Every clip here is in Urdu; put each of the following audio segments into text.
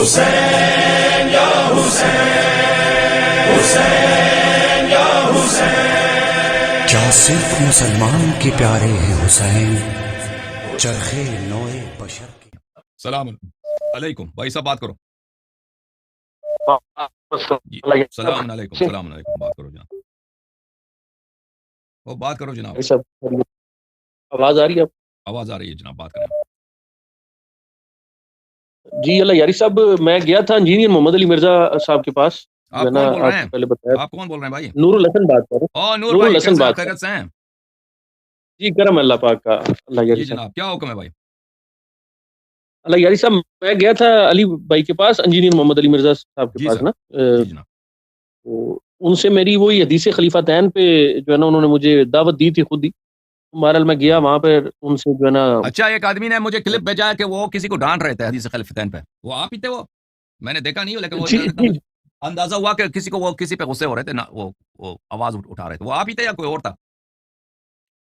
حسین یا حسین، حسین یا حسین، کیا صرف مسلمان کے پیارے ہیں حسین، چرخے نوئے بشر کے۔ السلام علیکم بھائی صاحب، بات کرو جی۔ السلام علیکم، السلام علیکم، بات کرو جناب، وہ بات کرو جناب، آواز آ رہی ہے؟ آواز آ رہی ہے جناب، بات کریں۔ جی اللہ یاری صاحب، میں گیا تھا انجینئر محمد علی مرزا صاحب کے پاس، آپ جو ہے نا کون بول رہے آپ ہیں؟ کو پہلے بتایا، آپ کون بول رہے ہیں بھائی؟ نور الحسن بات کر رہا ہوں۔ نور نور بھائی، الحسن کیسے بات کر خیریت سے ہیں؟ جی کرم اللہ پاک کا اللہ یاری جی صاحب۔ جناب، کیا حکم ہے بھائی؟ اللہ یاری صاحب، میں گیا تھا علی بھائی کے پاس، انجینئر محمد علی مرزا صاحب کے جی پاس سر، نا، جی جناب، تو ان سے میری وہی حدیث خلیفہ تین پہ جو ہے نا انہوں نے مجھے دعوت دی تھی خود ہی، بہرحال میں گیا وہاں پہ ان سے جو ہے نا۔ اچھا، ایک آدمی نے مجھے کلپ بھیجا ہے کہ وہ کسی کو ڈانٹ رہے تھے حدیث خلیفتین پہ، وہ آپ ہی تھے؟ وہ میں نے دیکھا نہیں ہو، لیکن وہ جی اتنا جی مجھے اندازہ ہوا کہ کسی پہ غصے ہو رہے تھے نا، وہ آواز اٹھا رہے تھے، وہ آپ ہی تھے یا کوئی اور تھا؟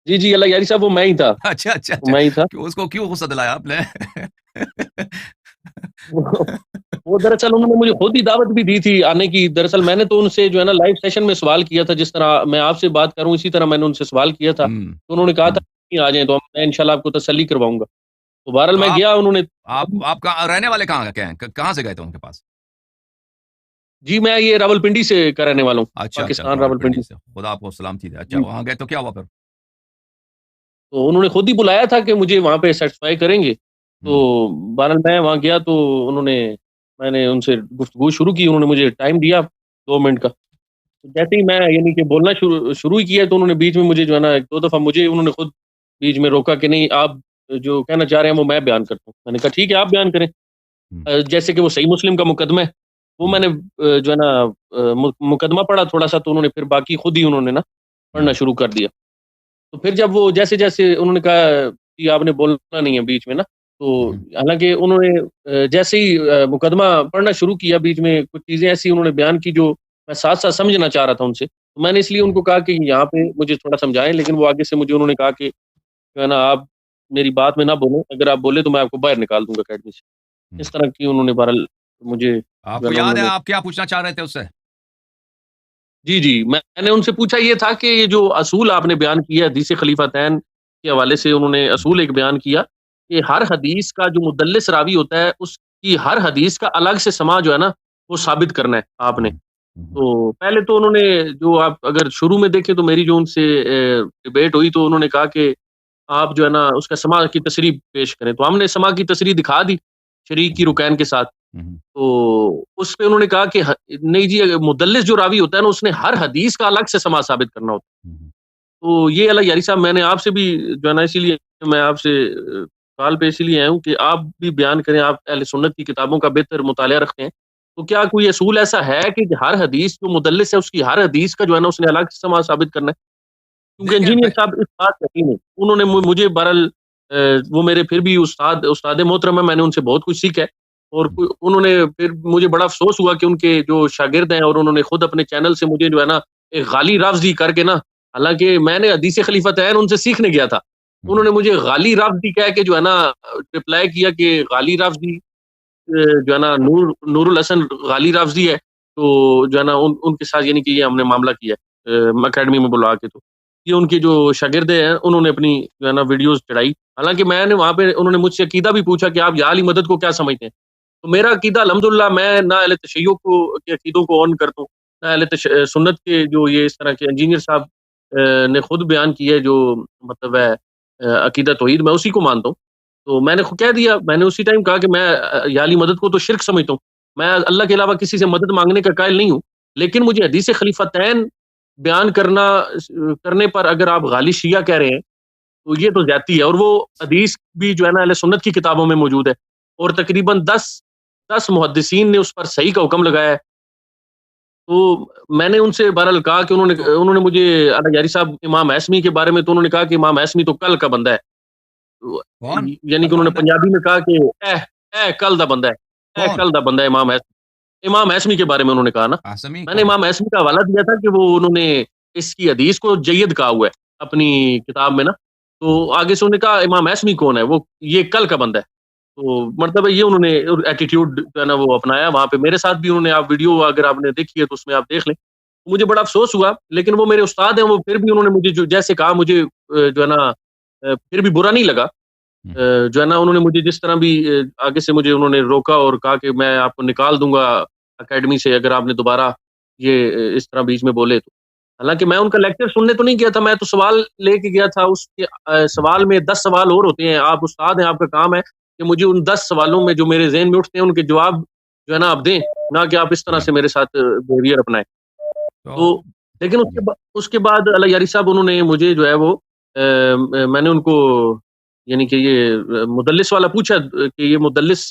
جی جی اللہ یاری صاحب، وہ میں ہی تھا، اچھا اچھا وہ میں ہی تھا۔ اچھا، اس کو کیوں غصہ دلایا آپ نے؟ وہ دراصل انہوں نے مجھے خود ہی دعوت بھی دی تھی آنے کی، دراصل میں نے تو ان سے جو ہے نا لائیو سیشن میں سوال کیا تھا، جس طرح میں آپ سے بات کروں اسی طرح میں نے ان سے سوال کیا تھا، تو انہوں نے کہا تھا کہ آ جائیں تو میں انشاءاللہ آپ کو تسلی کرواؤں گا، تو بہرحال تو میں گیا، انہوں نے۔ آپ کا رہنے والے کہاں سے گئے تھے ان کے پاس؟ جی میں یہ راول پنڈی سے کا رہنے والا ہوں، اچھا اچھا، پاکستان راول پنڈی۔ سے، خدا آپ کو سلامتی دے۔ اچھا، جی، وہاں گئے تو کیا ہوا پھر؟ تو انہوں نے خود ہی بلایا تھا کہ مجھے وہاں پہ سیٹسفائی کریں گے، تو بہرحال میں وہاں گیا تو میں نے ان سے گفتگو شروع کی، انہوں نے مجھے ٹائم دیا 2 منٹ کا، جیسے ہی میں یعنی کہ بولنا شروع ہی کیا تو انہوں نے بیچ میں مجھے جو ہے نا 1-2 دفعہ مجھے انہوں نے خود بیچ میں روکا کہ نہیں، آپ جو کہنا چاہ رہے ہیں وہ میں بیان کرتا ہوں۔ میں نے کہا ٹھیک ہے، آپ بیان کریں۔ جیسے کہ وہ صحیح مسلم کا مقدمہ ہے، وہ میں نے جو ہے نا مقدمہ پڑھا تھوڑا سا، تو انہوں نے پھر باقی خود ہی انہوں نے نا پڑھنا شروع کر دیا۔ تو پھر جب وہ جیسے انہوں نے کہا کہ آپ نے بولنا نہیں ہے بیچ میں نا، تو حالانکہ انہوں نے جیسے ہی مقدمہ پڑھنا شروع کیا، بیچ میں کچھ چیزیں ایسی انہوں نے بیان کی جو میں ساتھ ساتھ سمجھنا چاہ رہا تھا ان سے، تو میں نے اس لیے ان کو کہا کہ یہاں پہ مجھے تھوڑا سمجھائیں، لیکن وہ آگے سے مجھے انہوں نے کہا کہ جو ہے نا آپ میری بات میں نہ بولیں، اگر آپ بولے تو میں آپ کو باہر نکال دوں گا اکیڈمی سے، اس طرح کی انہوں نے بہرحال مجھے آپ جو کو ہے نا یاد انہوں ہے نے۔ آپ کیا پوچھنا چاہ رہے تھے اس سے؟ جی جی میں نے ان سے پوچھا یہ تھا کہ یہ جو اصول آپ نے بیان کیا حدیث خلیفہ تین کے حوالے سے، انہوں نے اصول ایک بیان کیا کہ ہر حدیث کا جو مدلس راوی ہوتا ہے اس کی ہر حدیث کا الگ سے سماع جو ہے نا وہ ثابت کرنا ہے آپ نے۔ تو پہلے تو انہوں نے جو آپ اگر شروع میں دیکھیں تو میری جو ان سے ڈیبیٹ ہوئی تو انہوں نے کہا کہ آپ جو ہے نا اس کا سماع کی تصریح پیش کریں، تو ہم نے سماع کی تصریح دکھا دی شریک کی رکین کے ساتھ، تو اس پہ انہوں نے کہا کہ نہیں جی، مدلس جو راوی ہوتا ہے نا اس نے ہر حدیث کا الگ سے سماع ثابت کرنا ہوتا ہے۔ تو یہ اللہ یاری صاحب، میں نے آپ سے بھی جو ہے نا اسی لیے میں آپ سے سوال پہ اسی لیے آیا ہوں کہ آپ بھی بیان کریں، آپ اہل سنت کی کتابوں کا بہتر مطالعہ رکھتے ہیں، تو کیا کوئی اصول ایسا ہے کہ ہر حدیث جو مدلس ہے اس کی ہر حدیث کا جو ہے نا اس نے الگ سے سماع ثابت کرنا ہے؟ کیونکہ انجینئر صاحب اس بات یقین ہے، انہوں نے مجھے بہرحال وہ میرے پھر بھی استاد محترم ہے، میں نے ان سے بہت کچھ سیکھا ہے، اور انہوں نے پھر مجھے بڑا افسوس ہوا کہ ان کے جو شاگرد ہیں اور انہوں نے خود اپنے چینل سے مجھے جو ہے نا ایک غالی لفظی کر کے نا، حالانکہ میں نے حدیث خلیفہ تین ان سے سیکھنے گیا تھا، انہوں نے مجھے غالی رافضی کہہ کے جو ہے نا رپلائی کیا کہ غالی رافضی جو ہے نا نور الحسن غالی رافضی ہے، تو جو ہے نا ان کے ساتھ یعنی کہ یہ ہم نے معاملہ کیا ہے اکیڈمی میں بلا کے، تو یہ ان کے جو شاگرد ہیں انہوں نے اپنی جو ہے نا ویڈیوز چڑھائی، حالانکہ میں نے وہاں پہ انہوں نے مجھ سے عقیدہ بھی پوچھا کہ آپ یا علی مدد کو کیا سمجھتے ہیں، تو میرا عقیدہ الحمدللہ میں نہ اہل تشیع کے عقیدوں کو اون کرتا ہوں، نہ اہل سنت کے جو یہ اس طرح کے انجینئر صاحب نے خود بیان کی ہے جو مطلب ہے عقیدہ توحید، میں اسی کو مانتا ہوں، تو میں نے کہہ دیا، میں نے اسی ٹائم کہا کہ میں یا علی مدد کو تو شرک سمجھتا ہوں، میں اللہ کے علاوہ کسی سے مدد مانگنے کا قائل نہیں ہوں، لیکن مجھے حدیث خلیفہ تین بیان کرنے پر اگر آپ غالی شیعہ کہہ رہے ہیں تو یہ تو زیادتی ہے، اور وہ حدیث بھی جو ہے نا اہل سنت کی کتابوں میں موجود ہے، اور تقریباً 10 محدثین نے اس پر صحیح کا حکم لگایا ہے، تو میں نے ان سے بہرحال کہا کہ انہوں نے مجھے اللہ یاری صاحب امام ایسمی کے بارے میں، تو انہوں نے کہا کہ امام ایسمی تو کل کا بندہ ہے، یعنی کہ انہوں نے پنجابی میں کہا کہ اے کل دا بندہ ہے، اے کل دا بندہ ہے امام ایسمی کے بارے میں انہوں نے کہا نا، میں نے امام ایسمی کا حوالہ دیا تھا کہ وہ انہوں نے اس کی حدیث کو جید کہا ہوا ہے اپنی کتاب میں نا، تو آگے سے انہوں نے کہا امام ایسمی کون ہے، وہ یہ کل کا بندہ ہے، تو مرتبہ یہ انہوں نے ایٹیٹیوڈ جو ہے نا وہ اپنایا وہاں پہ میرے ساتھ بھی انہوں نے. آپ ویڈیو اگر آپ نے دیکھی ہے تو اس میں آپ دیکھ لیں. مجھے بڑا افسوس ہوا, لیکن وہ میرے استاد ہیں, وہ پھر بھی انہوں نے مجھے جیسے کہا, مجھے جو ہے نا پھر بھی برا نہیں لگا. جو ہے نا انہوں نے مجھے جس طرح بھی آگے سے مجھے انہوں نے روکا اور کہا کہ میں آپ کو نکال دوں گا اکیڈمی سے اگر آپ نے دوبارہ یہ اس طرح بیچ میں بولے تو. حالانکہ میں ان کا لیکچر سننے تو نہیں گیا تھا, میں تو سوال لے کے گیا تھا. اس کے سوال میں 10 سوال اور ہوتے ہیں. آپ استاد ہیں, آپ کا کام ہے کہ مجھے ان 10 سوالوں میں جو میرے ذہن میں اٹھتے ہیں ان کے جواب جو ہے نا آپ دیں, نہ کہ آپ اس طرح سے میرے ساتھ بیہیویئر اپنائیں. تو لیکن اس کے بعد اللہ یاری صاحب انہوں نے مجھے جو ہے وہ میں نے ان کو یعنی کہ یہ مدلس والا پوچھا کہ یہ مدلس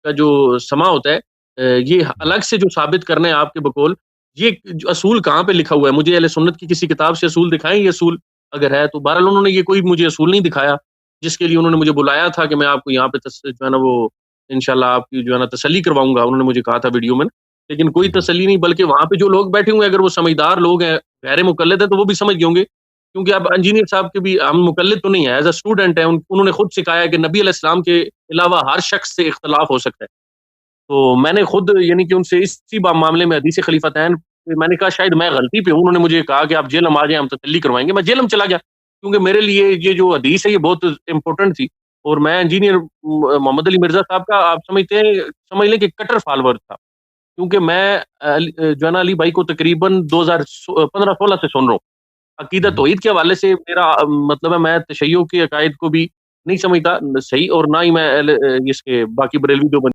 کا جو سما ہوتا ہے یہ الگ سے جو ثابت کرنا ہے آپ کے بقول, یہ اصول کہاں پہ لکھا ہوا ہے؟ مجھے اہل سنت کی کسی کتاب سے اصول دکھائیں یہ اصول اگر ہے تو. بہرحال انہوں نے یہ کوئی مجھے اصول نہیں دکھایا جس کے لیے انہوں نے مجھے بلایا تھا کہ میں آپ کو یہاں پہ جو ہے نا وہ انشاءاللہ آپ کی جو ہے نا تسلی کرواؤں گا. انہوں نے مجھے کہا تھا ویڈیو میں, لیکن کوئی تسلی نہیں, بلکہ وہاں پہ جو لوگ بیٹھے ہوئے ہیں اگر وہ سمجھدار لوگ ہیں, غیر مقلد ہیں, تو وہ بھی سمجھ گئے ہوں گے. کیونکہ اب انجینئر صاحب کے بھی ہم مقلد تو نہیں ہیں, ایز اے اسٹوڈنٹ ہیں. انہوں نے خود سکھایا کہ نبی علیہ السلام کے علاوہ ہر شخص سے اختلاف ہو سکتا ہے. تو میں نے خود یعنی کہ ان سے اسی معاملے میں حدیث خلیفتین میں نے کہا شاید میں غلطی پہ ہوں. انہوں نے مجھے کہا کہ آپ جیلم آ جائیں, ہم تسلی کروائیں گے. میں جیلم چلا گیا کیونکہ میرے لیے یہ جو حدیث ہے یہ بہت امپورٹنٹ تھی. اور میں انجینئر محمد علی مرزا صاحب کا آپ سمجھ لیں کہ کٹر فالوور تھا, کیونکہ میں جو ہے نا علی بھائی کو تقریباً 2015-16 سے سن رہا ہوں. عقیدہ توحید کے حوالے سے میرا مطلب ہے میں تشیع کے عقائد کو بھی نہیں سمجھتا صحیح, اور نہ ہی میں اس کے باقی بریلوی جو